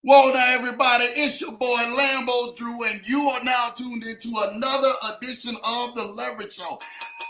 Well, now, everybody, it's your boy Lambo Drew, and you are now tuned into another edition of The Leverage Show.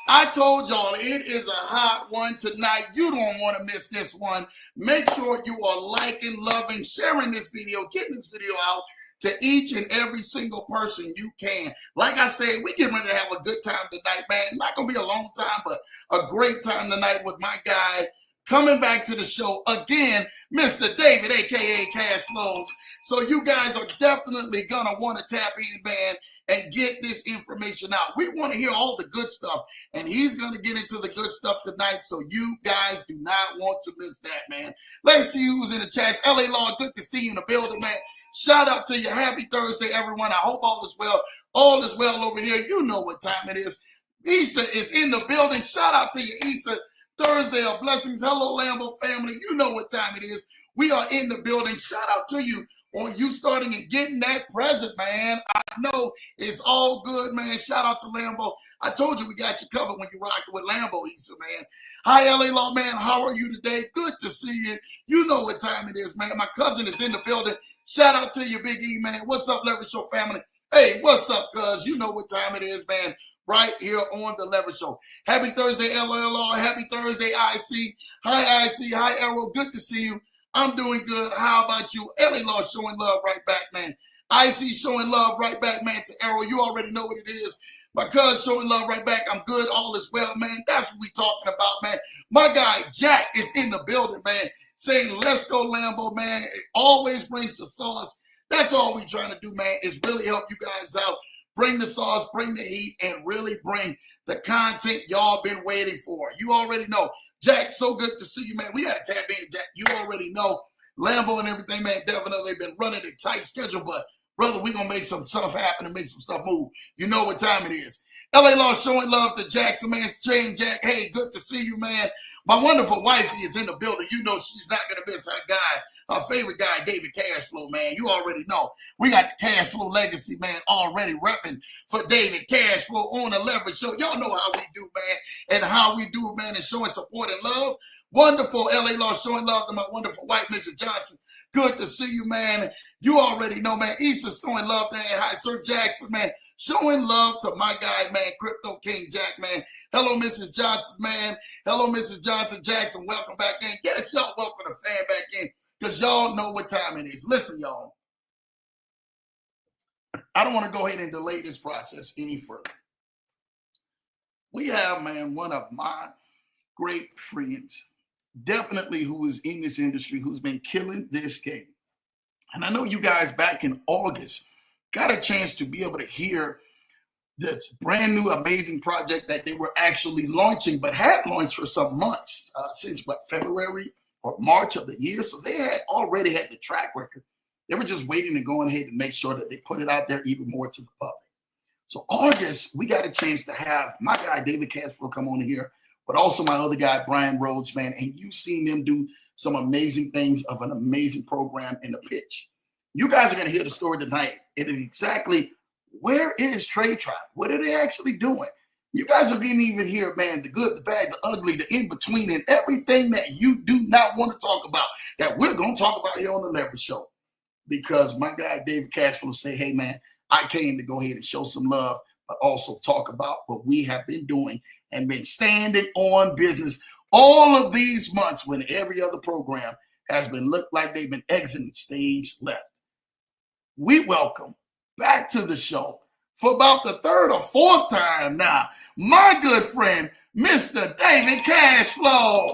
I told y'all it is a hot one tonight. You don't want to miss this one. Make sure you are liking, loving, sharing this video, getting this video out to each and every single person you can. Like I said, we get ready to have a good time tonight, man. Not going to be a long time, but a great time tonight with my guy coming back to the show again, Mr. David, a.k.a. CASHFLOW. So you guys are definitely going to want to tap in, man, and get this information out. We want to hear all the good stuff, and he's going to get into the good stuff tonight, so you guys do not want to miss that, man. Let's see who's in the chats. LA Law, good to see you in the building, man. Shout out to you. Happy Thursday, everyone. I hope all is well. All is well over here. You know what time it is. Issa is in the building. Shout out to you, Issa. Thursday of blessings. Hello, Lambo family. You know what time it is. We are in the building. Shout out to you on you starting and getting that present, man. I know it's all good, man. Shout out to Lambo. I told you we got you covered when you're rocking with Lambo, Issa, man. Hi, LA Law, man. How are you today? Good to see you. You know what time it is, man. My cousin is in the building. Shout out to you, Big E, man. What's up, Leverage Show family? Hey, what's up, cuz? You know what time it is, man. Right here on the Leverage Show. Happy Thursday, LLR. Happy Thursday, IC. Hi, IC. Hi, Arrow. Good to see you. I'm doing good. How about you? LA Law showing love right back, man. IC showing love right back, man, to Arrow. You already know what it is. My cuz showing love right back. I'm good. All is well, man. That's what we talking about, man. My guy, Jack, is in the building, man, saying, let's go, Lambo, man. It always brings the sauce. That's all we trying to do, man, is really help you guys out. Bring the sauce, bring the heat, and really bring the content y'all been waiting for. You already know. Jack, so good to see you, man. We got to tap in, Jack. You already know. Lambo and everything, man, definitely been running a tight schedule, but, brother, we're going to make some stuff happen and make some stuff move. You know what time it is. LA Law showing love to Jackson, man. Shane, Jack, hey, good to see you, man. My wonderful wifey is in the building. You know she's not going to miss her guy, her favorite guy, David CASHFLOW, man. You already know. We got the CASHFLOW Legacy, man, already repping for David CASHFLOW on the Leverage Show. Y'all know how we do, man, and how we do, man, and showing support and love. Wonderful LA Law showing love to my wonderful wife, Mrs. Johnson. Good to see you, man. You already know, man. Issa showing love to Hi, Sir Jackson, man. Showing love to my guy, man, Crypto King Jack, man. Hello, Mrs. Johnson, man. Hello, Mrs. Johnson Jackson. Welcome back in. Yes, y'all welcome the fan back in because y'all know what time it is. Listen, y'all. I don't want to go ahead and delay this process any further. We have, man, one of my great friends, definitely who is in this industry, who's been killing this game. And I know you guys back in August got a chance to be able to hear this brand new amazing project that they were actually launching, but had launched for some months, since February or March of the year. So they had already had the track record. They were just waiting to go ahead and make sure that they put it out there even more to the public. So August, we got a chance to have my guy, David CASHFLOW, come on here, but also my other guy, Brian Rhodes, man. And you've seen them do some amazing things of an amazing program in the pitch. You guys are going to hear the story tonight. It is exactly where is Trade Tribe? What are they actually doing? You guys are getting even here, man, the good, the bad, the ugly, the in-between, and everything that you do not want to talk about that we're going to talk about here on the Leverage Show. Because my guy, David CASHFLOW, say, hey, man, I came to go ahead and show some love, but also talk about what we have been doing and been standing on business all of these months when every other program has been looked like they've been exiting stage left. We welcome back to the show for about the third or fourth time now, my good friend, Mr. David CASHFLOW.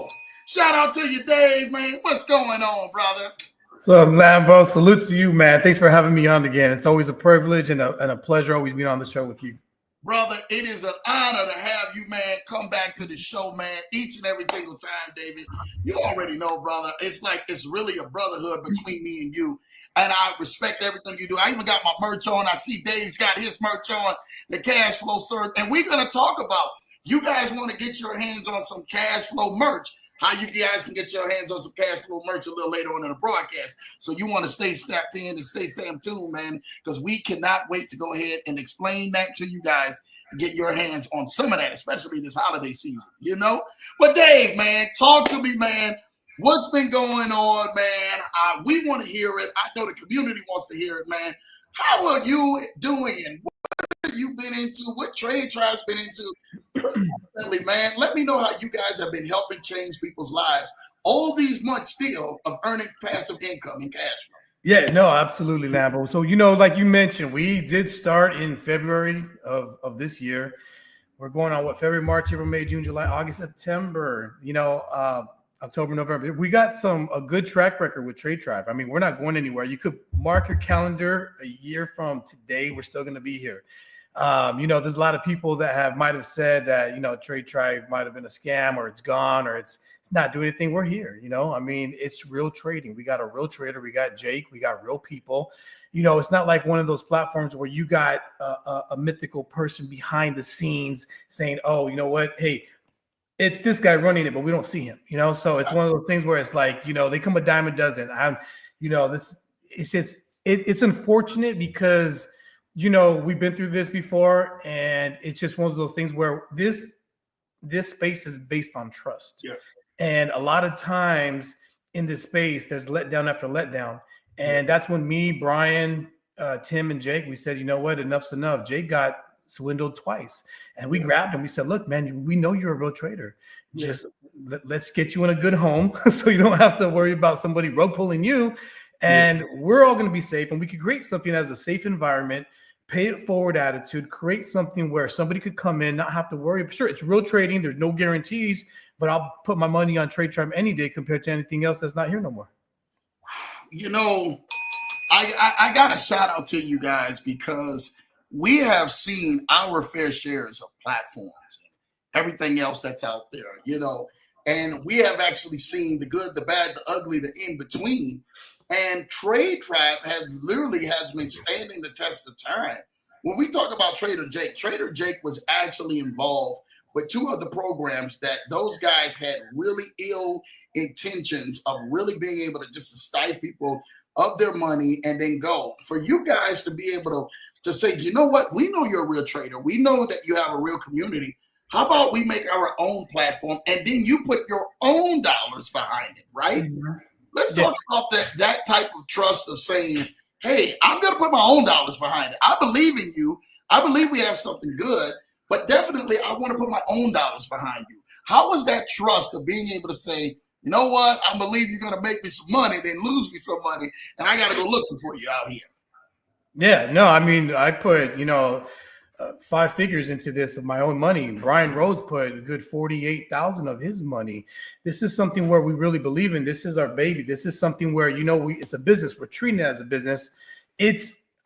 Shout out to you, Dave, man. What's going on, brother? What's up, Lambo? Salute to you, man. Thanks for having me on again. It's always a privilege and a pleasure always being on the show with you. Brother, it is an honor to have you, man, come back to the show, man, each and every single time, David. You already know, brother. It's like it's really a brotherhood between me and you. And I respect everything you do. I even got my merch on. I see Dave's got his merch on, the CASHFLOW shirt. And we're going to talk about, you guys want to get your hands on some CASHFLOW merch, how you guys can get your hands on some CASHFLOW merch a little later on in the broadcast. So you want to stay stepped in and stay tuned, man, because we cannot wait to go ahead and explain that to you guys and get your hands on some of that, especially this holiday season, you know? But Dave, man, talk to me, man. What's been going on, man? We want to hear it. I know the community wants to hear it, man. How are you doing? What have you been into? What trade tribe's been into? Definitely, man. Let me know how you guys have been helping change people's lives all these months still of earning passive income and cash flow. Yeah, no, absolutely, Lambo. So, like you mentioned, we did start in February of this year. We're going on what, February, March, April, May, June, July, August, September, October, November. We got a good track record with Trade Tribe. I mean, we're not going anywhere. You could mark your calendar a year from today. We're still going to be here. There's a lot of people that might have said that, Trade Tribe might have been a scam or it's gone or it's not doing anything. We're here, I mean, it's real trading. We got a real trader. We got Jake. We got real people. It's not like one of those platforms where you got a mythical person behind the scenes saying, oh, you know what? Hey, it's this guy running it, but we don't see him, So it's one of those things where it's like, they come a dime a dozen. It's unfortunate because, we've been through this before, and it's just one of those things where this space is based on trust. Yeah. And a lot of times in this space, there's letdown after letdown. And that's when me, Brian, Tim, and Jake, we said, you know what, enough's enough. Jake got swindled twice. And we grabbed him. We said, look, man, we know you're a real trader. Just let's get you in a good home so you don't have to worry about somebody rug pulling you. And we're all going to be safe. And we could create something as a safe environment, pay it forward attitude, create something where somebody could come in, not have to worry. Sure, it's real trading. There's no guarantees, but I'll put my money on Trade Tribe any day compared to anything else that's not here no more. I got a shout out to you guys because we have seen our fair shares of platforms and everything else that's out there, and we have actually seen the good, the bad, the ugly, the in between. And Trade Tribe has been standing the test of time. When we talk about Trader Jake was actually involved with two other programs that those guys had really ill intentions of really being able to just stifle people of their money and then go. For you guys to be able to say, you know what, we know you're a real trader. We know that you have a real community. How about we make our own platform and then you put your own dollars behind it, right? Mm-hmm. Let's talk about that type of trust of saying, hey, I'm going to put my own dollars behind it. I believe in you. I believe we have something good, but definitely I want to put my own dollars behind you. How was that trust of being able to say, you know what, I believe you're going to make me some money, then lose me some money, and I got to go looking for you out here? Yeah, no, I mean, I put, 5 figures into this of my own money. Brian Rhodes put a good 48,000 of his money. This is something where we really believe in. This is our baby. This is something where, it's a business. We're treating it as a business.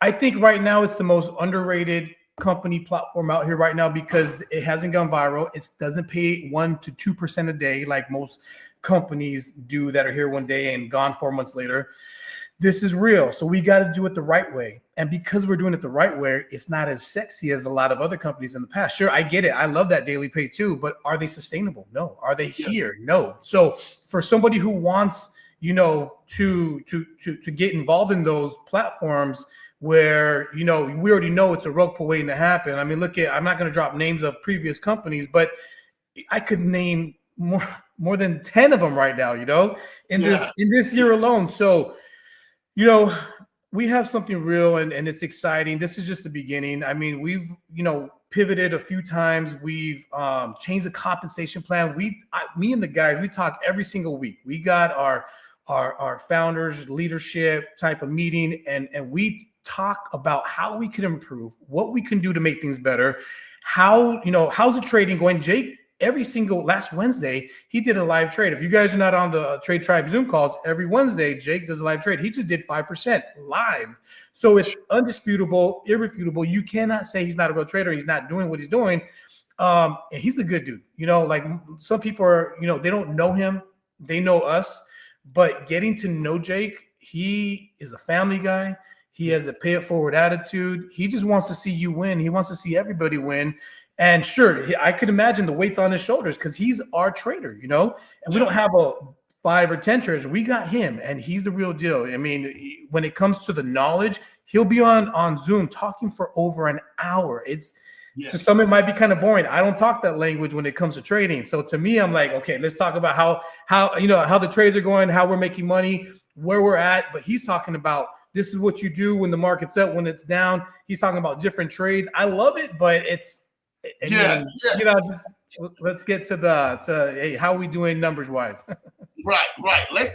I think right now it's the most underrated company platform out here right now because it hasn't gone viral. It doesn't pay 1% to 2% a day like most companies do that are here one day and gone 4 months later. This is real. So we got to do it the right way. And because we're doing it the right way, it's not as sexy as a lot of other companies in the past. Sure, I get it. I love that daily pay too, but are they sustainable? No. Are they here? No. So for somebody who wants, to get involved in those platforms where, we already know it's a rug pull waiting to happen. I mean, I'm not going to drop names of previous companies, but I could name more than 10 of them right now, in this year alone. So, we have something real and it's exciting. This is just the beginning. I mean, we've, pivoted a few times. We've changed the compensation plan. Me and the guys, we talk every single week. We got our founders leadership type of meeting and we talk about how we can improve, what we can do to make things better. How's the trading going? Jake, every single last Wednesday, he did a live trade. If you guys are not on the Trade Tribe Zoom calls, every Wednesday, Jake does a live trade. He just did 5% live. So it's undisputable, irrefutable. You cannot say he's not a real trader. He's not doing what he's doing. And he's a good dude. Like some people are, they don't know him. They know us. But getting to know Jake, he is a family guy. He has a pay it forward attitude. He just wants to see you win. He wants to see everybody win. And sure, I could imagine the weight's on his shoulders because he's our trader, and we don't have a 5 or 10 traders. We got him, and he's the real deal. I mean, when it comes to the knowledge, he'll be on Zoom talking for over an hour. To some, it might be kind of boring. I don't talk that language when it comes to trading. So to me, I'm like, okay, let's talk about how the trades are going, how we're making money, where we're at. But he's talking about this is what you do when the market's up, when it's down. He's talking about different trades. I love it, but just, let's get to hey, how are we doing numbers wise? Right.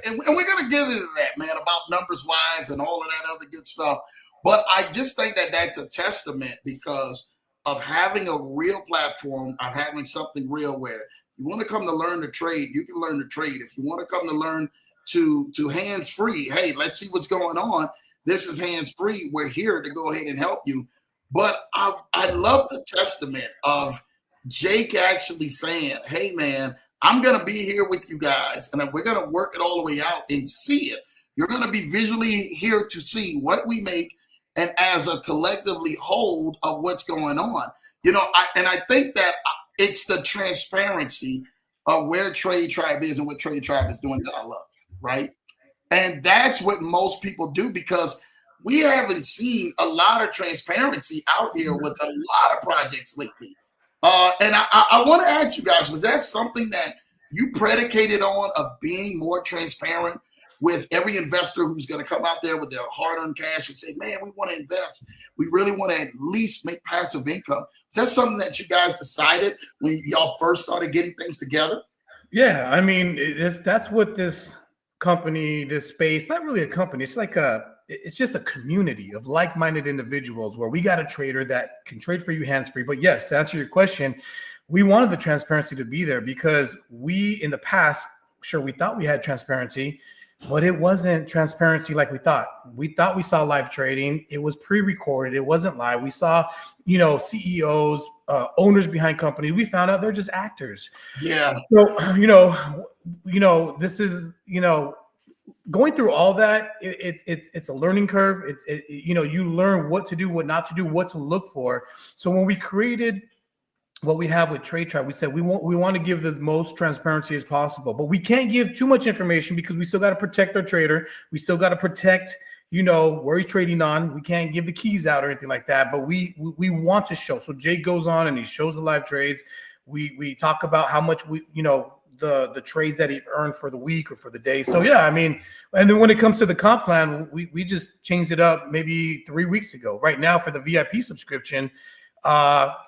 And we're gonna get into that, man, about numbers wise and all of that other good stuff. But I just think that that's a testament because of having a real platform, of having something real where you want to come to learn to trade, you can learn to trade. If you want to come to learn to hands free, hey, let's see what's going on. This is hands free. We're here to go ahead and help you. But I love the testament of Jake actually saying, hey, man, I'm going to be here with you guys, and we're going to work it all the way out and see it. You're going to be visually here to see what we make and as a collectively hold of what's going on. I think that it's the transparency of where Trade Tribe is and what Trade Tribe is doing that I love, right? And that's what most people do because we haven't seen a lot of transparency out here with a lot of projects lately. And I want to ask you guys, was that something that you predicated on of being more transparent with every investor who's going to come out there with their hard-earned cash and say, man, we want to invest. We really want to at least make passive income. Is that something that you guys decided when y'all first started getting things together? Yeah, I mean, that's what this company, this space, not really a company, it's just a community of like-minded individuals where we got a trader that can trade for you hands-free. But yes, to answer your question, we wanted the transparency to be there because we, in the past, sure, we thought we had transparency, but it wasn't transparency like we thought. We thought we saw live trading. It was pre-recorded. It wasn't live. We saw, CEOs, owners behind companies. We found out they're just actors. Yeah. So, this is, going through all that, it's a learning curve. You learn what to do, what not to do, what to look for. So when we created what we have with Trade Tribe, we said we want to give the most transparency as possible, but we can't give too much information because we still got to protect our trader. We still got to protect, where he's trading on. We can't give the keys out or anything like that, but we want to show. So Jake goes on and he shows the live trades. We talk about how much the trades that he's earned for the week or for the day. So yeah, I mean, and then when it comes to the comp plan, we just changed it up maybe 3 weeks ago. Right now for the VIP subscription,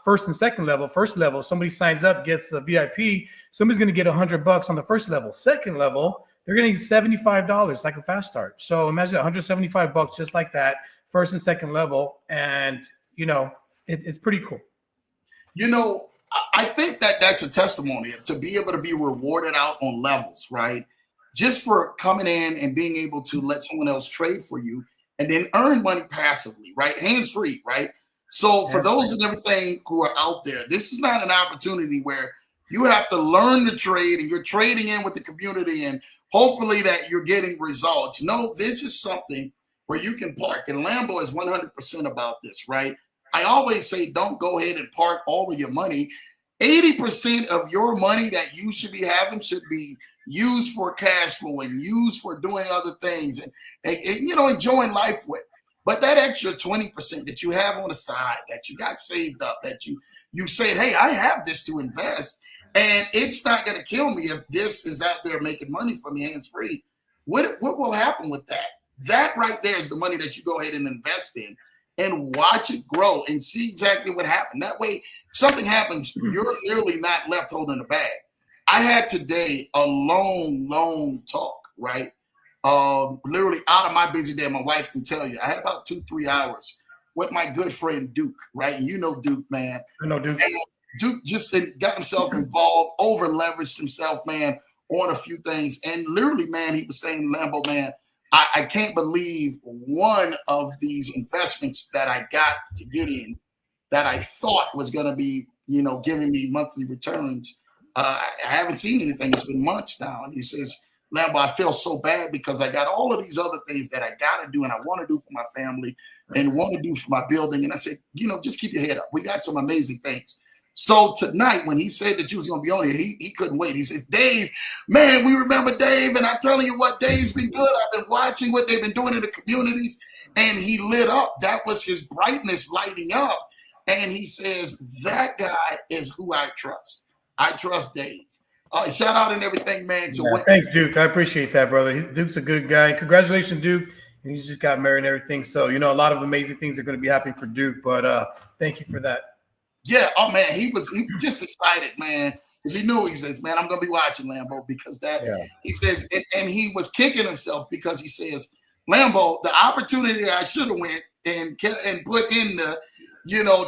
first and second level, first level, somebody signs up, gets the VIP, somebody's going to get $100 on the first level. Second level, they're getting $75 like a fast start. So imagine $175 just like that, first and second level. And, it's pretty cool. I think that that's a testimony to be able to be rewarded out on levels, right? Just for coming in and being able to let someone else trade for you and then earn money passively, right? Hands free, right? So for those and everything who are out there, this is not an opportunity where you have to learn to trade and you're trading in with the community and hopefully that you're getting results. No, this is something where you can park, and Lambo is 100% about this, right? I always say, don't go ahead and park all of your money. 80% of your money that you should be having should be used for cash flow and used for doing other things and enjoying life with. But that extra 20% that you have on the side, that you got saved up, that you said, hey, I have this to invest, and it's not going to kill me if this is out there making money for me hands free. What will happen with that? That right there is the money that you go ahead and invest in and watch it grow and see exactly what happened. That way, if something happens, you're nearly not left holding the bag. I had today a long talk, right? Literally out of my busy day, my wife can tell you, I had about 2-3 hours with my good friend Duke, right? You know Duke, man. I know Duke. And Duke just got himself involved, over leveraged himself, man, on a few things. And literally, man, he was saying, Lambo, man, I can't believe one of these investments that I got to get in that I thought was going to be, giving me monthly returns. I haven't seen anything. It's been months now. And he says, Lambo, I feel so bad because I got all of these other things that I got to do and I want to do for my family and want to do for my building. And I said, just keep your head up. We got some amazing things. So tonight, when he said that you was going to be on here, he couldn't wait. He says, Dave, man, we remember Dave. And I'm telling you what, Dave's been good. I've been watching what they've been doing in the communities. And he lit up. That was his brightness lighting up. And he says, that guy is who I trust. I trust Dave. Shout out and everything, man, to Yeah, what. thanks, Duke. I appreciate that, brother. Duke's a good guy. Congratulations, Duke. And he's just got married and everything. So, a lot of amazing things are going to be happening for Duke. But thank you for that. Yeah, oh man, he was just excited, man. Because he knew, he says, man, I'm gonna be watching Lambo because he says, and he was kicking himself because he says, Lambo, the opportunity I should have went and put in the,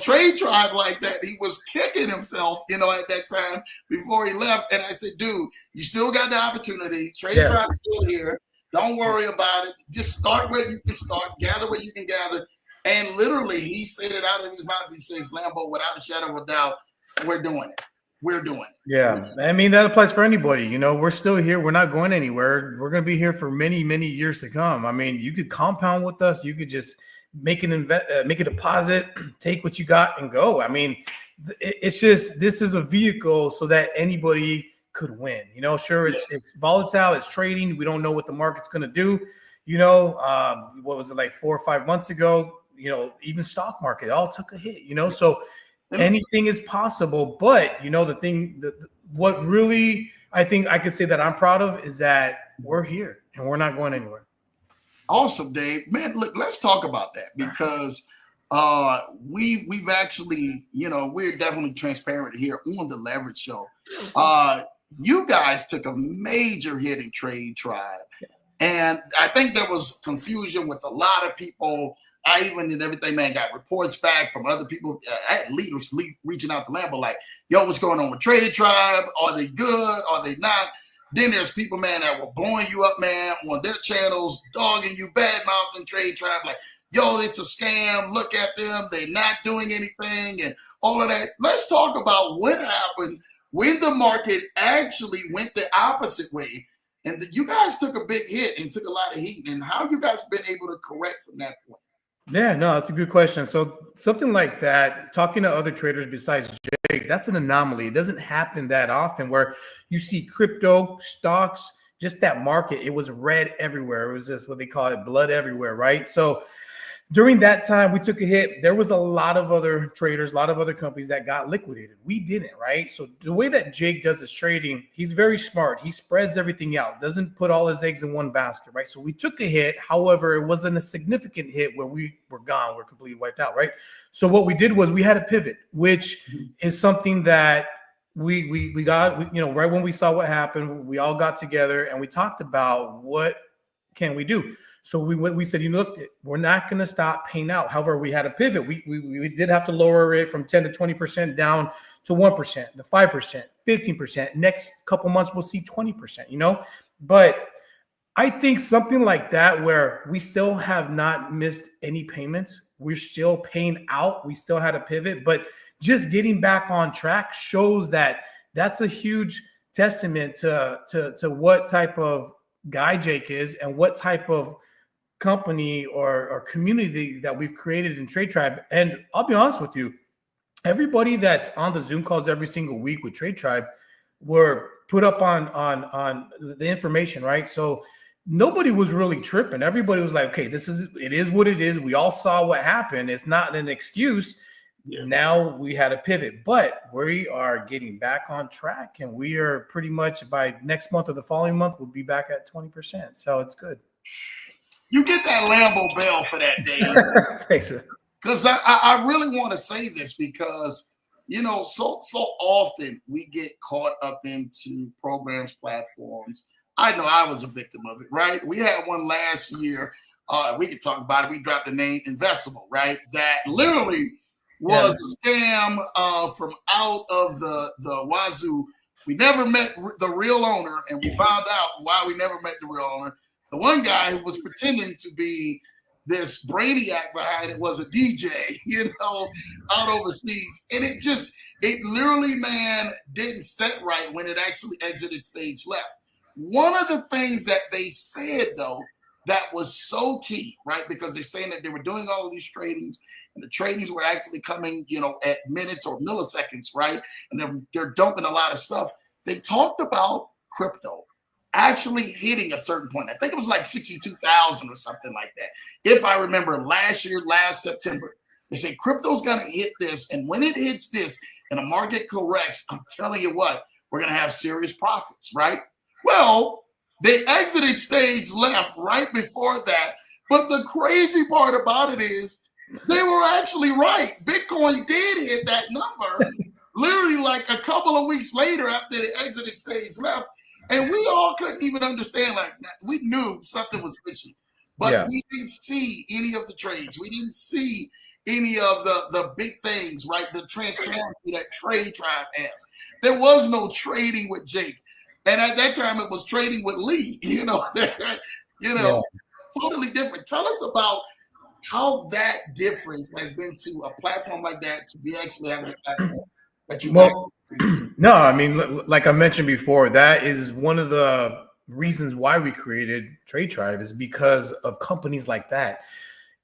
trade tribe like that. He was kicking himself, at that time before he left. And I said, dude, you still got the opportunity. Trade tribe's still here. Don't worry about it. Just start where you can start, gather where you can gather. And literally, he said it out of his mouth. He says, Lambo, without a shadow of a doubt, we're doing it. We're doing it. Yeah. I mean, that applies for anybody. We're still here. We're not going anywhere. We're going to be here for many, many years to come. I mean, you could compound with us. You could just make a deposit, take what you got and go. I mean, it's just, this is a vehicle so that anybody could win. Sure, it's volatile. It's trading. We don't know what the market's going to do. What was it, like 4 or 5 months ago? Even stock market all took a hit, so anything is possible. But the thing what really I think I could say that I'm proud of is that we're here and we're not going anywhere. Awesome, Dave. Man, look, let's talk about that because we've actually, we're definitely transparent here on the Leverage Show. You guys took a major hit in Trade Tribe. And I think there was confusion with a lot of people. I even and everything, man, got reports back from other people. I had leaders reaching out to Lambo like, yo, what's going on with Trade Tribe? Are they good? Are they not? Then there's people, man, that were blowing you up, man, on their channels, dogging you, bad-mouthing Trade Tribe, like, yo, it's a scam. Look at them. They're not doing anything and all of that. Let's talk about what happened when the market actually went the opposite way. And you guys took a big hit and took a lot of heat. And how you guys been able to correct from that point? Yeah, no, that's a good question. So something like that, talking to other traders besides Jake, that's an anomaly. It doesn't happen that often where you see crypto, stocks, just that market. It was red everywhere. It was just what they call it, blood everywhere, right? So during that time, we took a hit. There was a lot of other traders, a lot of other companies that got liquidated. We didn't, right? So the way that Jake does his trading, he's very smart. He spreads everything out, doesn't put all his eggs in one basket, right? So we took a hit. However, it wasn't a significant hit where we were gone. We're completely wiped out, right? So what we did was we had a pivot, which is something that we got, right when we saw what happened, we all got together and we talked about what can we do. So we said, look, we're not going to stop paying out. However, we had a pivot. We did have to lower it from 10 to 20% down to 1%, to 5%, 15%. Next couple months, we'll see 20%, But I think something like that where we still have not missed any payments. We're still paying out. We still had a pivot. But just getting back on track shows that that's a huge testament to what type of guy Jake is and what type of company or community that we've created in Trade Tribe. And I'll be honest with you, everybody that's on the Zoom calls every single week with Trade Tribe were put up on the information, right? So nobody was really tripping. Everybody was like, okay, it is what it is. We all saw what happened. It's not an excuse. Yeah. Now we had a pivot, but we are getting back on track and we are pretty much by next month or the following month, we'll be back at 20%. So it's good. You get that Lambo bell for that, Dave. Thanks. Because I really want to say this because, so often we get caught up into programs, platforms. I know I was a victim of it, right? We had one last year. We could talk about it. We dropped the name Investable, right? That literally was a scam from out of the wazoo. We never met the real owner, and we found out why we never met the real owner. The one guy who was pretending to be this brainiac behind it was a DJ, out overseas. And it literally, man, didn't set right when it actually exited stage left. One of the things that they said, though, that was so key, right? Because they're saying that they were doing all of these tradings and the tradings were actually coming, at minutes or milliseconds, right? And they're dumping a lot of stuff. They talked about crypto actually hitting a certain point. I think it was like 62,000 or something like that. If I remember last September, They say crypto's going to hit this. And when it hits this and the market corrects, I'm telling you what, we're going to have serious profits, right? Well, they exited stage left right before that. But the crazy part about it is they were actually right. Bitcoin did hit that number literally like a couple of weeks later after they exited stage left. And we all couldn't even understand. Like, we knew something was fishy, but we didn't see any of the trades. We didn't see any of the big things, right? The transparency that Trade Tribe has. There was no trading with Jake. And at that time, it was trading with Lee, totally different. Tell us about how that difference has been to a platform like that, to be actually having a platform that you guys. No, I mean, like I mentioned before, that is one of the reasons why we created Trade Tribe, is because of companies like that.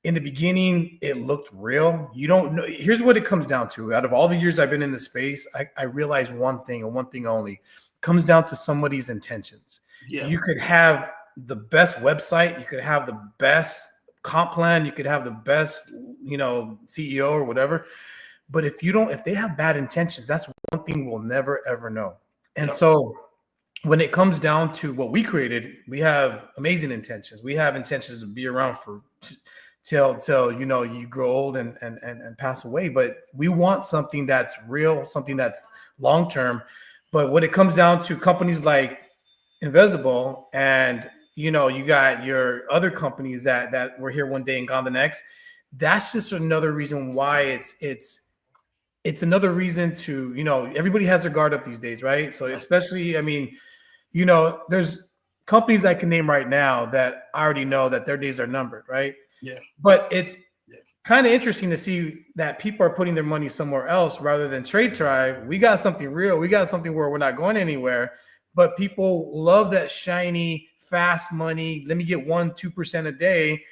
In the beginning, it looked real. You don't know. Here's what it comes down to. Out of all the years I've been in the space, I realized one thing and one thing only. It comes down to somebody's intentions. Yeah. You could have the best website. You could have the best comp plan. You could have the best, CEO or whatever. But if they have bad intentions, that's one thing we'll never, ever know. And so when it comes down to what we created, we have amazing intentions. We have intentions to be around for till you grow old and pass away. But we want something that's real, something that's long term. But when it comes down to companies like Invisible, and you got your other companies that were here one day and gone the next, that's just another reason why it's another reason to, everybody has their guard up these days, right? So especially, I mean, there's companies I can name right now that I already know that their days are numbered, right? Yeah. But it's kind of interesting to see that people are putting their money somewhere else rather than Trade Tribe. We got something real. We got something where we're not going anywhere, but people love that shiny, fast money. Let me get 1-2% a day.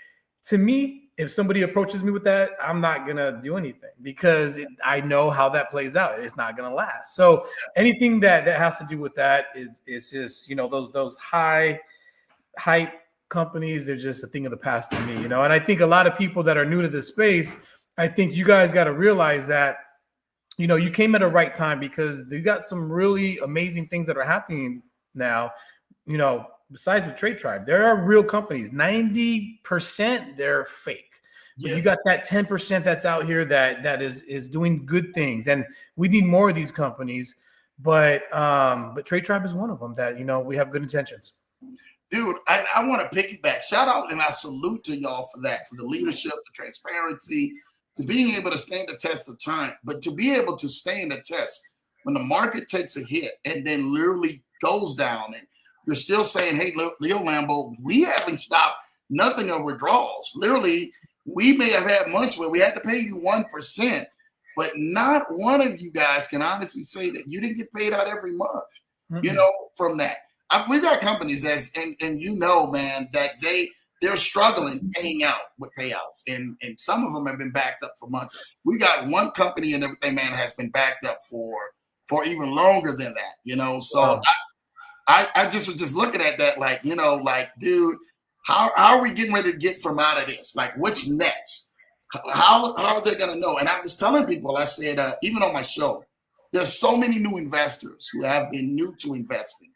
To me, if somebody approaches me with that, I'm not going to do anything because I know how that plays out. It's not going to last. So anything that has to do with that is just, those high hype companies, they're just a thing of the past to me, And I think a lot of people that are new to this space, I think you guys got to realize that, you came at a right time because you got some really amazing things that are happening now, besides the Trade Tribe. There are real companies. 90% they're fake. Yeah. But you got that 10% that's out here that is doing good things, and we need more of these companies. But Trade Tribe is one of them that we have good intentions. Dude, I want to piggyback. Shout out and I salute to y'all for that, for the leadership, the transparency, to being able to stand the test of time, but to be able to stand the test when the market takes a hit and then literally goes down, and you're still saying, hey, Leo Lambo, we haven't stopped nothing of withdrawals. Literally, we may have had months where we had to pay you 1%, but not one of you guys can honestly say that you didn't get paid out every month, from that. We got companies and man, that they're struggling paying out with payouts, and some of them have been backed up for months. We got one company and everything, man, has been backed up for even longer than that, So wow. I just was just looking at that, like, dude, how are we getting ready to get from out of this? Like, what's next? How are they gonna know? And I was telling people, I said, even on my show, there's so many new investors who have been new to investing.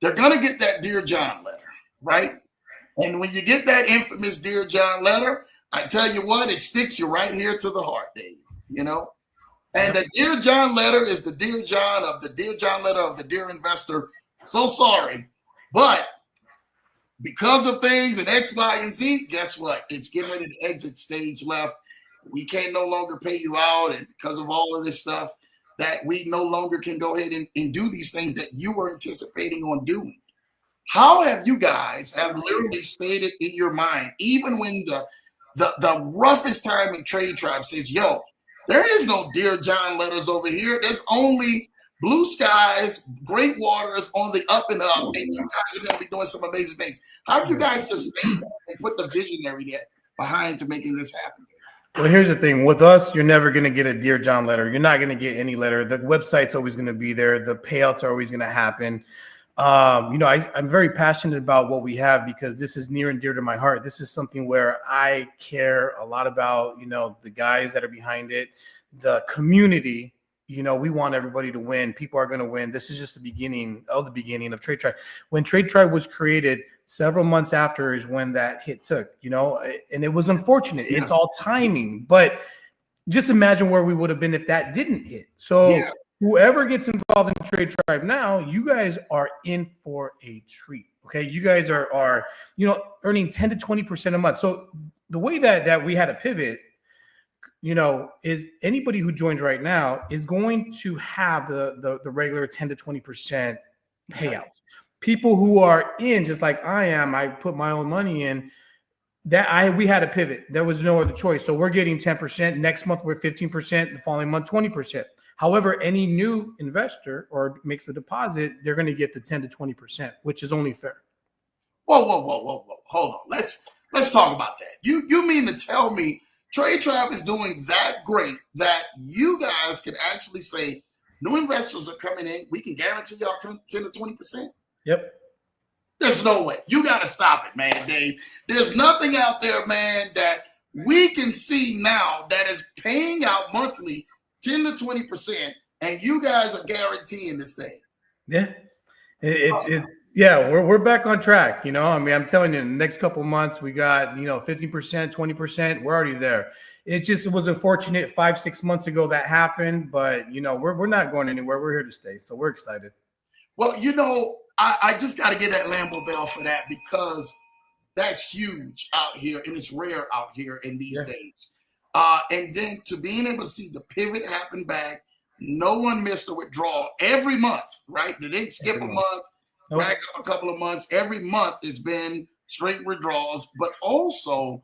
They're gonna get that Dear John letter, right? And when you get that infamous Dear John letter, I tell you what, it sticks you right here to the heart, Dave, And the Dear John letter is the Dear John of the Dear John letter of the Dear Investor. So sorry, but because of things and X, Y, and Z, guess what? It's getting ready to exit stage left. We can't no longer pay you out, and because of all of this stuff, that we no longer can go ahead and do these things that you were anticipating on doing. How have you guys have literally stated in your mind, even when the roughest time in Trade Tribe says, yo, there is no Dear John letters over here. There's only blue skies, great waters on the up and up, and you guys are going to be doing some amazing things. How do you guys sustain and put the visionary behind to making this happen? Well, here's the thing. With us, you're never going to get a Dear John letter. You're not going to get any letter. The website's always going to be there. The payouts are always going to happen. I'm very passionate about what we have because this is near and dear to my heart. This is something where I care a lot about, the guys that are behind it, the community. We want everybody to win. People are going to win. This is just the beginning of Trade Tribe. When Trade Tribe was created, several months after is when that hit took, and it was unfortunate. Yeah. It's all timing, but just imagine where we would have been if that didn't hit. So yeah. Whoever gets involved in Trade Tribe now, you guys are in for a treat. Okay. You guys are earning 10 to 20% a month. So the way that we had a pivot, is anybody who joins right now is going to have the regular 10 to 20% payouts. People who are in, just like I am, I put my own money in. We had a pivot. There was no other choice. So we're getting 10%. Next month, we're 15%. The following month, 20%. However, any new investor or makes a deposit, they're going to get the 10 to 20%, which is only fair. Whoa. Hold on. Let's talk about that. You mean to tell me Trade Tribe is doing that great that you guys can actually say new investors are coming in, we can guarantee y'all 10 to 20%? Yep. There's no way. You got to stop it, man, Dave. There's nothing out there, man, that we can see now that is paying out monthly 10 to 20%, and you guys are guaranteeing this thing. Yeah. We're back on track. I'm telling you, in the next couple of months, we got, 15%, 20%. We're already there. It was unfortunate 5-6 months ago that happened, but we're not going anywhere. We're here to stay. So we're excited. Well, I just got to get that Lambo Bell for that because that's huge out here and it's rare out here in these days. And then to being able to see the pivot happen back, no one missed a withdrawal every month, right? They didn't skip a month, rack up a couple of months. Every month has been straight withdrawals, but also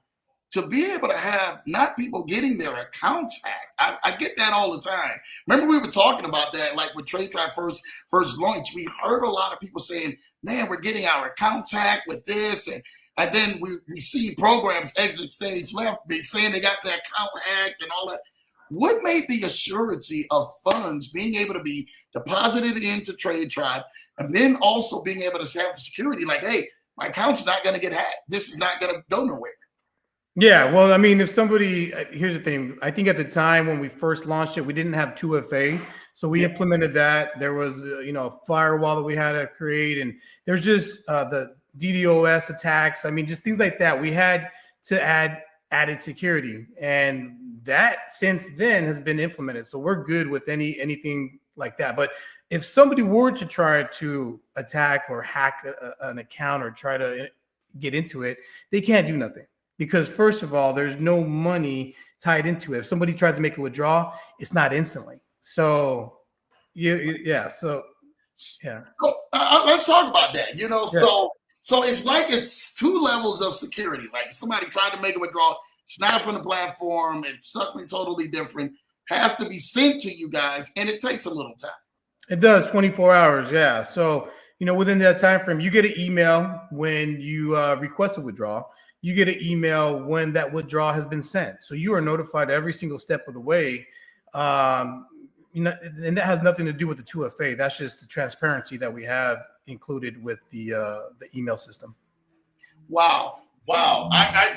to be able to have not people getting their accounts hacked. I get that all the time. Remember we were talking about that, like with Trade Tribe first launch, we heard a lot of people saying, man, we're getting our accounts hacked with this. And then we see programs exit stage left saying they got their account hacked and all that. What made the assurance of funds being able to be deposited into Trade Tribe and then also being able to have the security like, hey, my account's not going to get hacked. This is not going to go nowhere. Yeah, well, I mean, if somebody, here's the thing. I think at the time when we first launched it, we didn't have 2FA. So we implemented that. There was, a firewall that we had to create. And there's just the DDoS attacks. I mean, just things like that. We had to add added security. And that since then has been implemented. So we're good with anything like that. But if somebody were to try to attack or hack an account or try to get into it, they can't do nothing. Because first of all, there's no money tied into it. If somebody tries to make a withdrawal, it's not instantly. So, let's talk about that. So it's like it's two levels of security. Like if somebody tried to make a withdrawal, it's not from the platform. It's something totally different. Has to be sent to you guys, and it takes a little time. It does, 24 hours. Yeah. So within that time frame, you get an email when you request a withdrawal. You get an email when that withdrawal has been sent. So you are notified every single step of the way. And that has nothing to do with the 2FA. That's just the transparency that we have included with the email system. Wow. I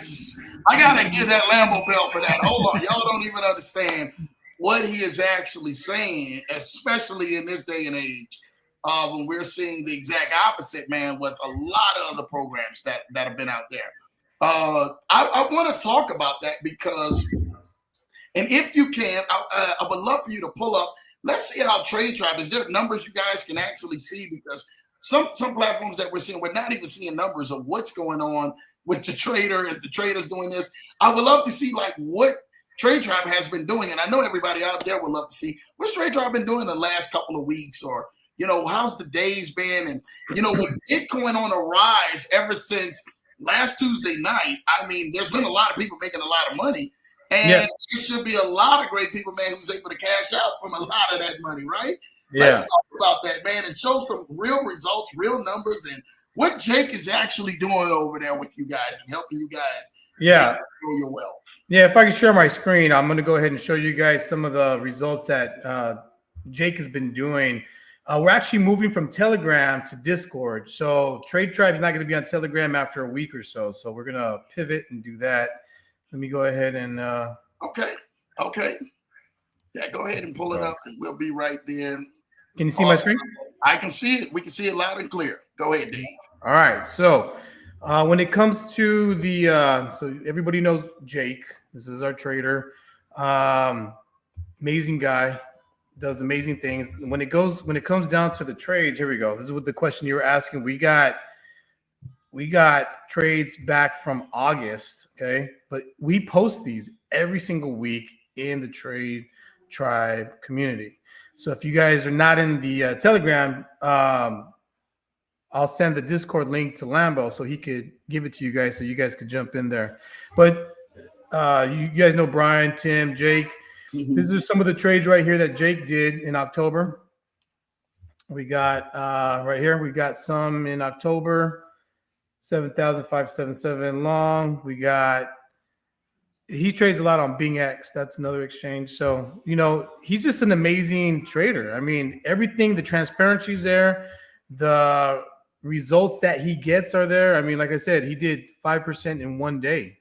gotta give that Lambo Bell for that. Hold on. Y'all don't even understand what he is actually saying, especially in this day and age. When we're seeing the exact opposite, man, with a lot of other programs that have been out there. I want to talk about that because, and if you can, I would love for you to pull up. Let's see how Trade Tribe is. There numbers you guys can actually see because some platforms that we're seeing, we're not even seeing numbers of what's going on with the trader. If the trader's doing this, I would love to see like what Trade Tribe has been doing, and I know everybody out there would love to see what's Trade Tribe been doing the last couple of weeks, or how's the days been, and with Bitcoin on a rise ever since last Tuesday night. I mean, there's been a lot of people making a lot of money, and there should be a lot of great people, man, who's able to cash out from a lot of that money, right? Yeah. Let's talk about that, man, and show some real results, real numbers, and what Jake is actually doing over there with you guys and helping you guys. Grow your wealth. Yeah, if I can share my screen, I'm going to go ahead and show you guys some of the results that Jake has been doing. We're actually moving from Telegram to Discord. So Trade Tribe is not going to be on Telegram after a week or so. So we're going to pivot and do that. Let me go ahead and. Okay. Yeah, go ahead and pull it up, and we'll be right there. Can you see my screen? I can see it. We can see it loud and clear. Go ahead, Dave. All right. So when it comes to the, so everybody knows Jake. This is our trader. Amazing guy. Does amazing things. When it comes down to the trades, here we go. This is what the question you were asking. We got trades back from August, okay? But we post these every single week in the Trade Tribe community. So if you guys are not in the Telegram, I'll send the Discord link to Lambo so he could give it to you guys so you guys could jump in there. But you guys know Brian, Tim, Jake. Mm-hmm. These are some of the trades right here that Jake did in October. We got right here, we got some in October, 7,577 long. He trades a lot on Bing X. That's another exchange. So, he's just an amazing trader. I mean, everything, the transparency is there. The results that he gets are there. I mean, like I said, he did 5% in one day,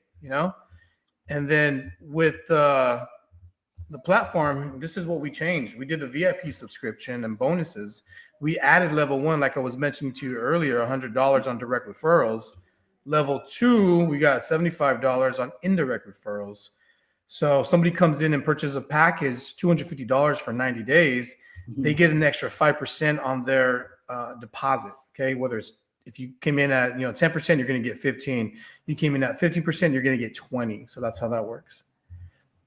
and then with the platform, this is what we changed. We did the VIP subscription and bonuses. We added level 1, like I was mentioning to you earlier, $100 on direct referrals. Level 2, we got $75 on indirect referrals. So somebody comes in and purchases a package, $250 for 90 days, they get an extra 5% on their deposit. Okay, whether it's if you came in at 10%, you're going to get 15. You came in at 15%, you're going to get 20. So that's how that works.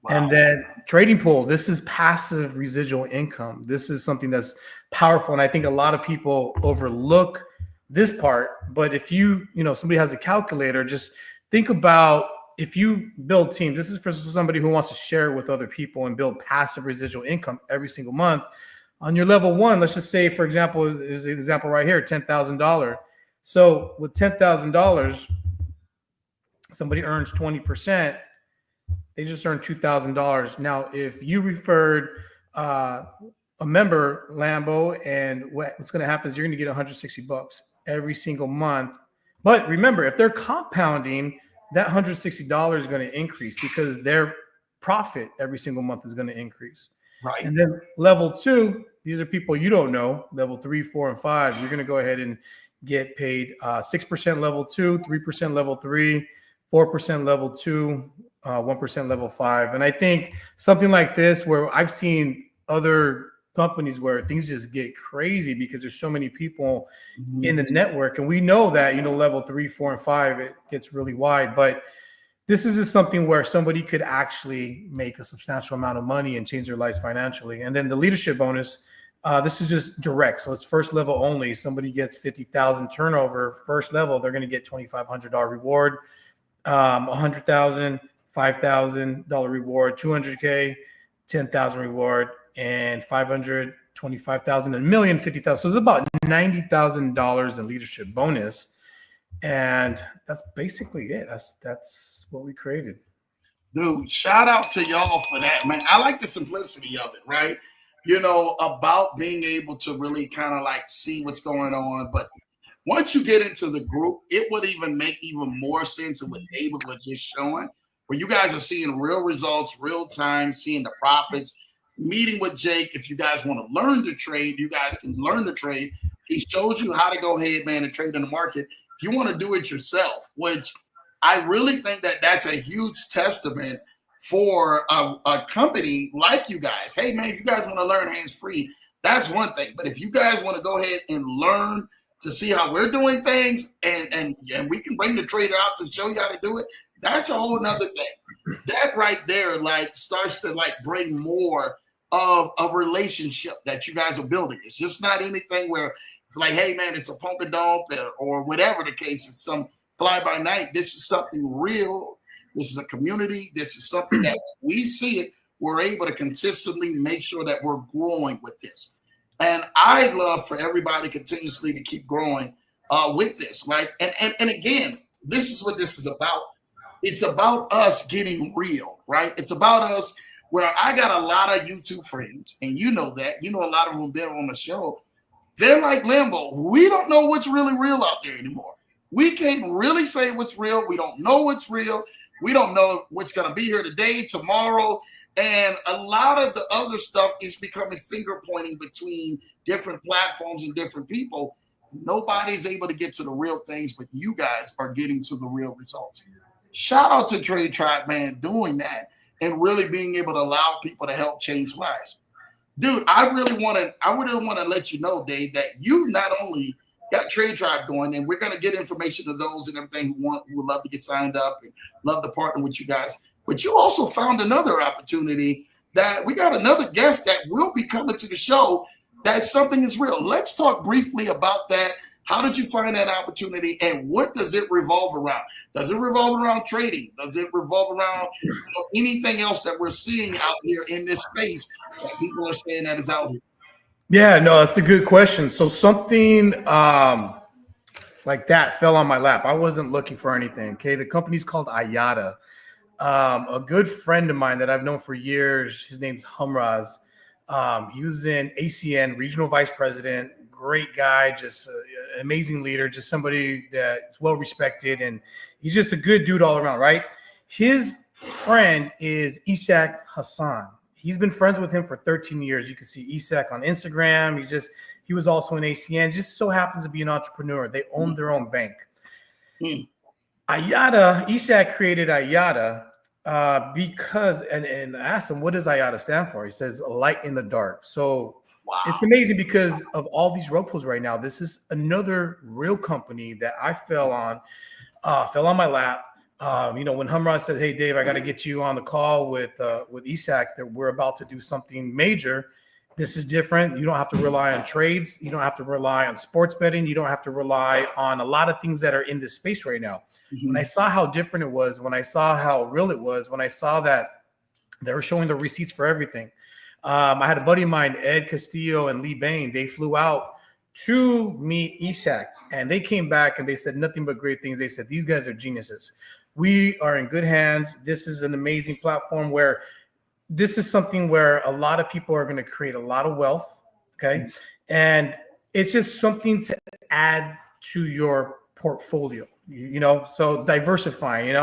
Wow. And then trading pool, this is passive residual income. This is something that's powerful. And I think a lot of people overlook this part. But if somebody has a calculator, just think about if you build teams. This is for somebody who wants to share with other people and build passive residual income every single month. On your level 1, let's just say, for example, is an example right here, $10,000. So with $10,000, somebody earns 20%. They just earned $2,000. Now, if you referred a member, Lambo, and what's going to happen is you're going to get $160 every single month. But remember, if they're compounding, that $160 is going to increase because their profit every single month is going to increase. Right. And then level 2, these are people you don't know. Level 3, 4, and 5, you're going to go ahead and get paid 6% level 2, 3% level 3, 4% level 2, 1% level 5. And I think something like this, where I've seen other companies where things just get crazy because there's so many people in the network. And we know that, level 3, 4, and 5, it gets really wide. But this is just something where somebody could actually make a substantial amount of money and change their lives financially. And then the leadership bonus, this is just direct. So it's first level only. Somebody gets 50,000 turnover, first level, they're going to get $2,500 reward, 100,000, $5,000 reward, 200K, 10,000 reward, and 500, 25,000, and $1,050,000. So it's about $90,000 in leadership bonus. And that's basically it. That's what we created. Dude, shout out to y'all for that, man. I like the simplicity of it, right? About being able to really kind of like see what's going on. But once you get into the group, it would even make even more sense of what David was just showing, where you guys are seeing real results, real time, seeing the profits, meeting with Jake. If you guys want to learn to trade, you guys can learn to trade. He showed you how to go ahead, man, and trade in the market. If you want to do it yourself, which I really think that that's a huge testament for a company like you guys. Hey, man, if you guys want to learn hands-free, that's one thing. But if you guys want to go ahead and learn to see how we're doing things and we can bring the trader out to show you how to do it, that's a whole nother thing. That right there starts to bring more of a relationship that you guys are building. It's just not anything where it's like, hey, man, it's a polka dot or whatever the case. It's some fly by night. This is something real. This is a community. This is something that we see it. We're able to consistently make sure that we're growing with this. And I'd love for everybody continuously to keep growing with this, right? And again, this is what this is about. It's about us getting real, right? It's about us where I got a lot of YouTube friends, and you know that. A lot of them been on the show. they're like Lambo. We don't know what's really real out there anymore. We can't really say what's real. We don't know what's real. We don't know what's going to be here today, tomorrow. And a lot of the other stuff is becoming finger pointing between different platforms and different people. Nobody's able to get to the real things, but you guys are getting to the real results. Shout out to Trade Tribe, man, doing that and really being able to allow people to help change lives. Dude, I really want to let you know, Dave, that you've not only got Trade Tribe going, and we're going to get information to those and everything who would love to get signed up and love to partner with you guys. But you also found another opportunity that we got another guest that will be coming to the show. That something is real. Let's talk briefly about that. How did you find that opportunity, and what does it revolve around? Does it revolve around trading? Does it revolve around anything else that we're seeing out here in this space that people are saying that is out here? Yeah, no, that's a good question. So something like that fell on my lap. I wasn't looking for anything. Okay, the company's called Ayata. A good friend of mine that I've known for years, his name's Humraz. He was in ACN, regional vice president, great guy, just an amazing leader, just somebody that's well respected, and he's just a good dude all around, right? His friend is Ishaq Hassan. He's been friends with him for 13 years. You can see Ishaq on Instagram. He was also in ACN, just so happens to be an entrepreneur. They own their own bank. Ayata, Ishaq created Ayata because, and I asked him, what does Ayata stand for? He says, light in the dark. So wow. It's amazing because of all these road pulls right now. This is another real company that I fell on my lap. When Humraz said, hey, Dave, I got to get you on the call with Ishaq, that we're about to do something major. This is different. You don't have to rely on trades. You don't have to rely on sports betting. You don't have to rely on a lot of things that are in this space right now. Mm-hmm. When I saw how different it was, when I saw how real it was, when I saw that they were showing the receipts for everything. I had a buddy of mine, Ed Castillo and Lee Bain. They flew out to meet Ishaq, and they came back and they said nothing but great things. They said, these guys are geniuses. We are in good hands. This is an amazing platform where this is something where a lot of people are going to create a lot of wealth. Okay. And it's just something to add to your portfolio, so diversifying,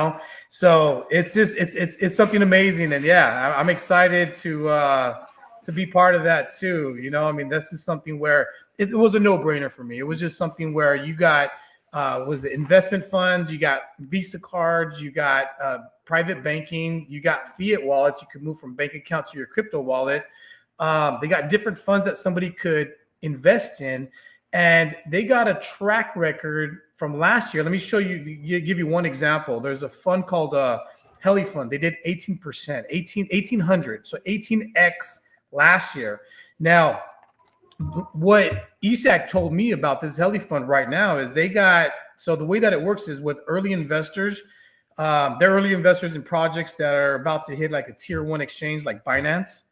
so it's just, it's something amazing. And yeah, I'm excited to be part of that too. This is something where it was a no-brainer for me. It was just something where you got, was it investment funds, you got Visa cards, you got private banking, you got fiat wallets. You could move from bank account to your crypto wallet. They got different funds that somebody could invest in, and they got a track record from last year. Let me show you, give you one example. There's a fund called Heli Fund. They did 18%, 1800, so 18x last year. Now, what Ishaq told me about this Heli Fund right now is so the way that it works is with early investors, they're early investors in projects that are about to hit like a tier 1 exchange like Binance.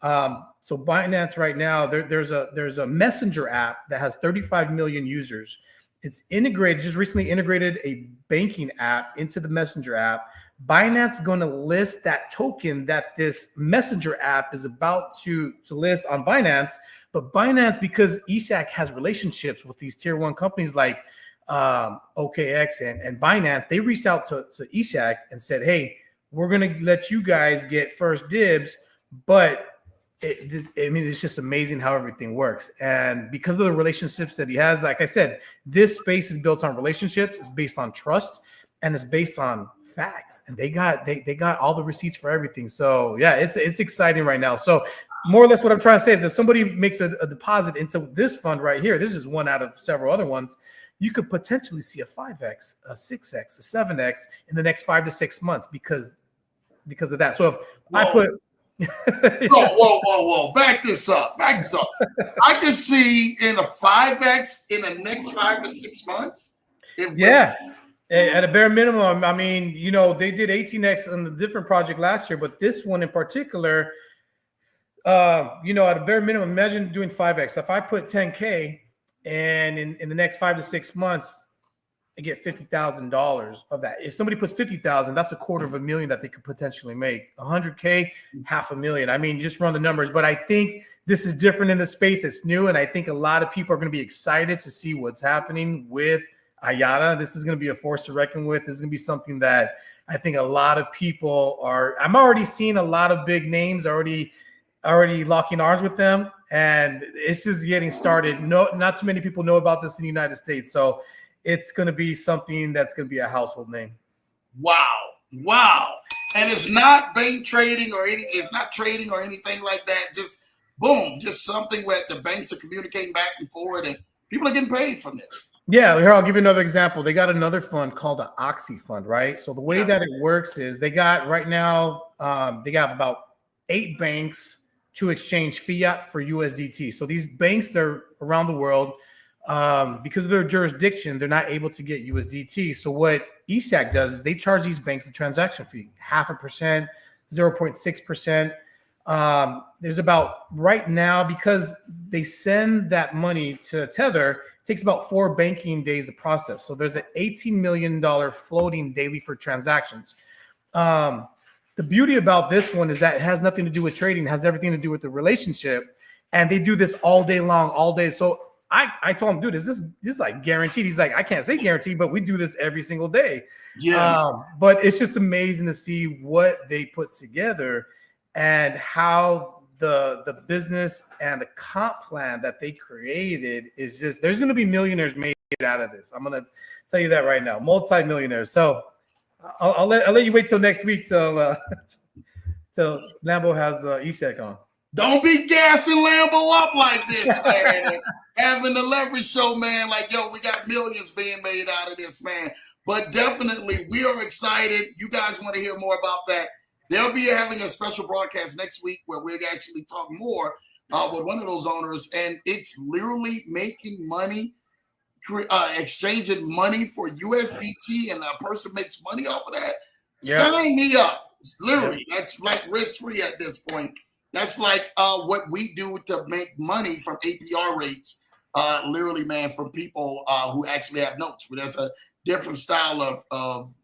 So Binance right now, there's a messenger app that has 35 million users. It's integrated, just recently integrated a banking app into the messenger app. Binance is going to list that token that this messenger app is about to list on Binance. But Binance, because Ishaq has relationships with these tier 1 companies like OKX and Binance, they reached out to Ishaq and said, hey, we're going to let you guys get first dibs, but it's just amazing how everything works. And because of the relationships that he has, like I said, this space is built on relationships, it's based on trust, and it's based on facts. And they got all the receipts for everything. So yeah, it's exciting right now. So more or less what I'm trying to say is if somebody makes a deposit into this fund right here, this is one out of several other ones, you could potentially see a 5x, a 6x, a 7x in the next 5 to 6 months because of that. So if I put whoa. Back this up. I can see in a 5x in the next 5 to 6 months. At a bare minimum. They did 18x on the different project last year, but this one in particular, at a bare minimum, imagine doing 5x. If I put 10K and in the next 5 to 6 months, and get $50,000 of that. If somebody puts 50,000, that's $250,000 that they could potentially make. 100K, $500,000. I mean, just run the numbers. But I think this is different in the space. It's new, and I think a lot of people are going to be excited to see what's happening with IATA. This is going to be a force to reckon with. This is going to be something that I think a lot of people are. I'm already seeing a lot of big names already locking arms with them, and it's just getting started. No, not too many people know about this in the United States, so it's going to be something that's going to be a household name. Wow. And it's not bank trading or it's not trading or anything like that. Just boom, just something where the banks are communicating back and forward and people are getting paid from this. Yeah, here, I'll give you another example. They got another fund called the Oxy Fund, right? So the way that it works is they got right now, they got about 8 banks to exchange fiat for USDT. So these banks are around the world, because of their jurisdiction, they're not able to get USDT. So what ESAC does is they charge these banks a transaction fee, 0.5%, 0.6%. There's about right now, because they send that money to Tether, it takes about 4 banking days to process. So there's an $18 million floating daily for transactions. The beauty about this one is that it has nothing to do with trading. It has everything to do with the relationship. And they do this all day long, all day. So I told him, dude, this is like guaranteed. He's like, I can't say guaranteed, but we do this every single day. Yeah. But it's just amazing to see what they put together and how the business and the comp plan that they created is just, there's going to be millionaires made out of this. I'm going to tell you that right now, multi-millionaires. So I'll let you wait till next week till Lambo has ESEC on. Don't be gassing Lambo up like this, man. Having the leverage show, man, like, yo, we got millions being made out of this, man. But definitely, we are excited. You guys want to hear more about that. They'll be having a special broadcast next week where we'll actually talk more with one of those owners. And it's literally making money, exchanging money for USDT, and a person makes money off of that. Yeah. Sign me up. Literally, that's like risk-free at this point. That's like what we do to make money from APR rates, literally, man, from people who actually have notes. But there's a different style of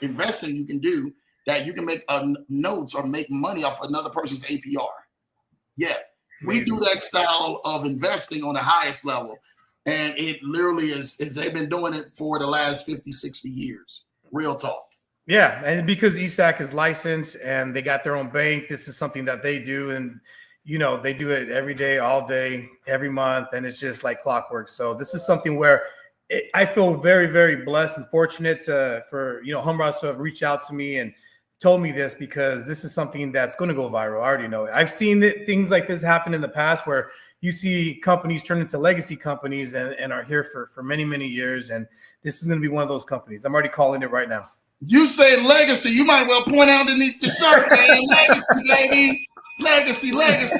investing you can do that you can make notes or make money off another person's APR. Yeah, we do that style of investing on the highest level. And it literally is they've been doing it for the last 50, 60 years. Real talk. Yeah, and because ESAC is licensed and they got their own bank, this is something that they do. And, you know, they do it every day, all day, every month. And it's just like clockwork. So this is something where I feel very, very blessed and fortunate for Humras to have reached out to me and told me this, because this is something that's going to go viral. I already know it. I've seen things like this happen in the past where you see companies turn into legacy companies and are here for many, many years. And this is going to be one of those companies. I'm already calling it right now. You say legacy, you might well point out underneath your shirt, man. Legacy, baby.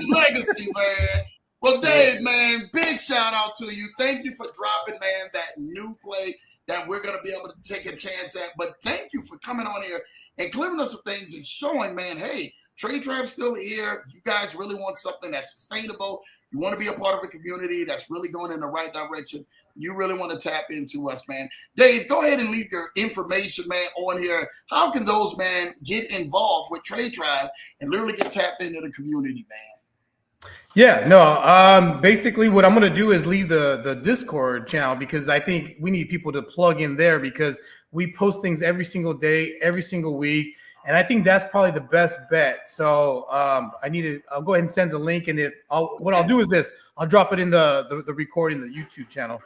Legacy, man. Well, Dave, man, big shout out to you. Thank you for dropping, man, that new play that we're going to be able to take a chance at. But thank you for coming on here and clearing up some things and showing, man, hey, Trade Trap's still here. You guys really want something that's sustainable. You want to be a part of a community that's really going in the right direction. You really want to tap into us, man. Dave, go ahead and leave your information, man, on here. How can those, man, get involved with Trade Tribe and literally get tapped into the community, man? Yeah, no, basically what I'm going to do is leave the Discord channel, because I think we need people to plug in there, because we post things every single day, every single week. And I think that's probably the best bet. So I'll go ahead and send the link. And what I'll do is this, I'll drop it in the recording, the YouTube channel.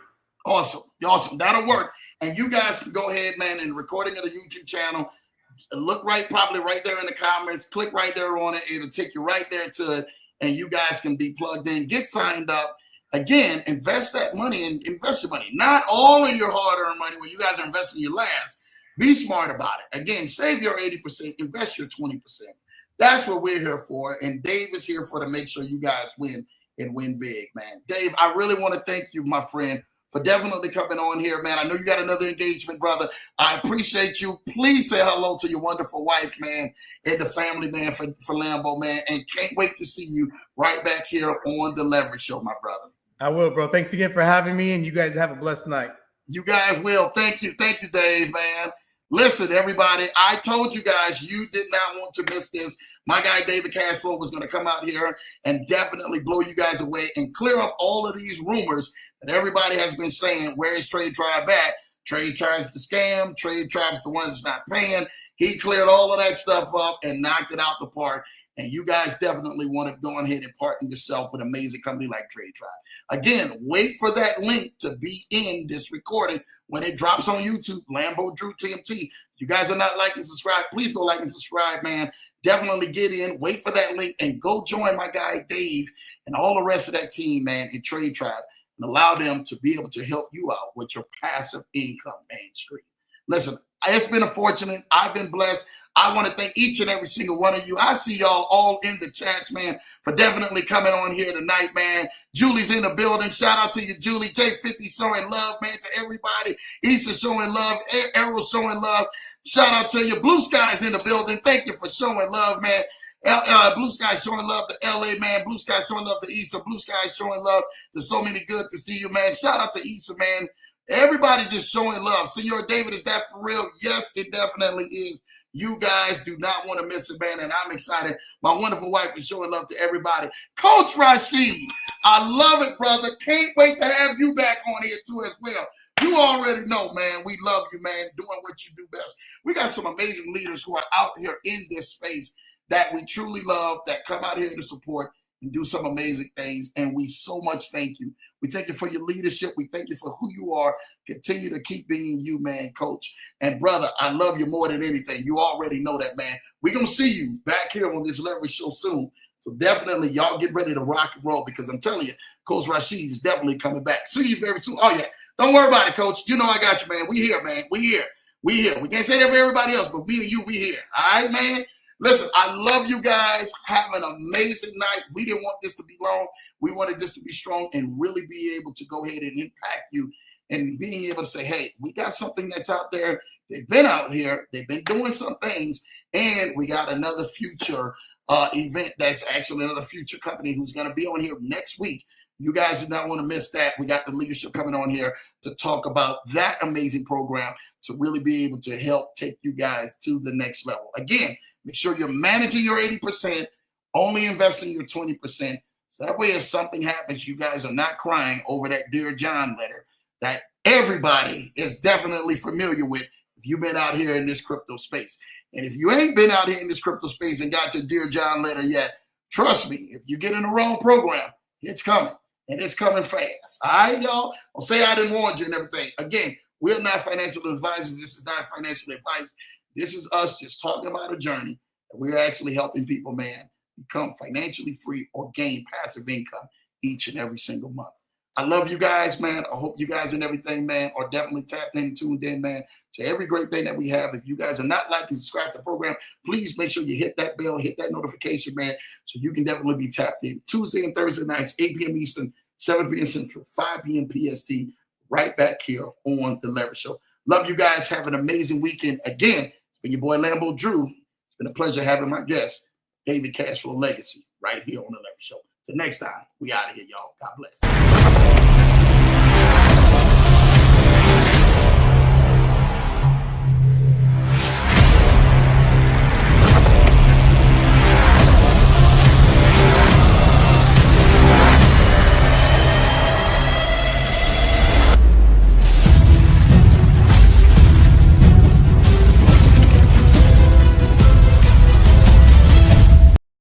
Awesome. That'll work. And you guys can go ahead, man, and recording of the YouTube channel. Look probably right there in the comments. Click right there on it. It'll take you right there to it. And you guys can be plugged in. Get signed up. Again, invest that money and invest your money. Not all of your hard-earned money when you guys are investing your last. Be smart about it. Again, save your 80%, invest your 20%. That's what we're here for. And Dave is here to make sure you guys win and win big, man. Dave, I really want to thank you, my friend, for definitely coming on here, man. I know you got another engagement, brother. I appreciate you. Please say hello to your wonderful wife, man, and the family, man, for Lambo, man. And can't wait to see you right back here on The Leverage Show, my brother. I will, bro. Thanks again for having me, and you guys have a blessed night. You guys will. Thank you, Dave, man. Listen, everybody, I told you guys you did not want to miss this. My guy David Cashflow was going to come out here and definitely blow you guys away and clear up all of these rumors that everybody has been saying. Where is Trade Tribe at? Trade Tribe's the scam. Trade Tribe's the one that's not paying. He cleared all of that stuff up and knocked it out the park. And you guys definitely want to go ahead and partner yourself with an amazing company like Trade Tribe. Again, wait for that link to be in this recording when it drops on YouTube, Lambo Drew TMT. You guys are not liking and subscribe. Please go like and subscribe, man. Definitely get in, wait for that link, and go join my guy Dave and all the rest of that team, man, in Trade Tribe, and allow them to be able to help you out with your passive income mainstream. Listen, it's been a fortunate. I've been blessed. I want to thank each and every single one of you. I see y'all all in the chats, man, for definitely coming on here tonight, man. Julie's in the building. Shout out to you, Julie. J50 showing love, man, to everybody. Issa showing love. Errol showing love. Shout out to you. Blue Sky's in the building. Thank you for showing love, man. Blue Sky showing love to LA, man. Blue Sky showing love to Issa. Blue Sky showing love to so many. Good to see you, man. Shout out to Issa, man. Everybody just showing love. Senor David, is that for real? Yes, it definitely is. You guys do not want to miss it, man, and I'm excited. My wonderful wife is showing love to everybody. Coach Rashid, I love it, brother. Can't wait to have you back on here, too, as well. You already know, man, we love you, man, doing what you do best. We got some amazing leaders who are out here in this space that we truly love, that come out here to support and do some amazing things, and we so much thank you. We thank you for your leadership. We thank you for who you are. Continue to keep being you, man, Coach. And, brother, I love you more than anything. You already know that, man. We're going to see you back here on this Leverage Show soon. So definitely y'all get ready to rock and roll, because I'm telling you, Coach Rashid is definitely coming back. See you very soon. Oh, yeah. Don't worry about it, Coach. You know I got you, man. We here, man. We here. We here. We can't say that for everybody else, but me and you, we here. All right, man? Listen, I love you guys. Have an amazing night. We didn't want this to be long. We wanted this to be strong and really be able to go ahead and impact you and being able to say, hey, we got something that's out there. They've been out here. They've been doing some things. And we got another future event that's actually another future company who's going to be on here next week. You guys do not want to miss that. We got the leadership coming on here to talk about that amazing program to really be able to help take you guys to the next level. Again, make sure you're managing your 80%, only investing your 20%. So that way, if something happens, you guys are not crying over that Dear John letter that everybody is definitely familiar with if you've been out here in this crypto space. And if you ain't been out here in this crypto space and got your Dear John letter yet, trust me, if you get in the wrong program, it's coming. And it's coming fast. All right, y'all? Don't say I didn't warn you and everything. Again, we're not financial advisors. This is not financial advice. This is us just talking about a journey that we're actually helping people, man, become financially free or gain passive income each and every single month. I love you guys, man. I hope you guys and everything, man, are definitely tapped in and tuned in, man, to every great thing that we have. If you guys are not liking, subscribe to the program, please make sure you hit that bell, hit that notification, man, so you can definitely be tapped in. Tuesday and Thursday nights, 8 p.m. Eastern, 7 p.m. Central, 5 p.m. PST, right back here on The Leverage Show. Love you guys. Have an amazing weekend. Again, it's been your boy Lambo Drew. It's been a pleasure having my guest, David CASHFLOW Legacy, right here on The Leverage Show. Till next time, we out of here, y'all. God bless.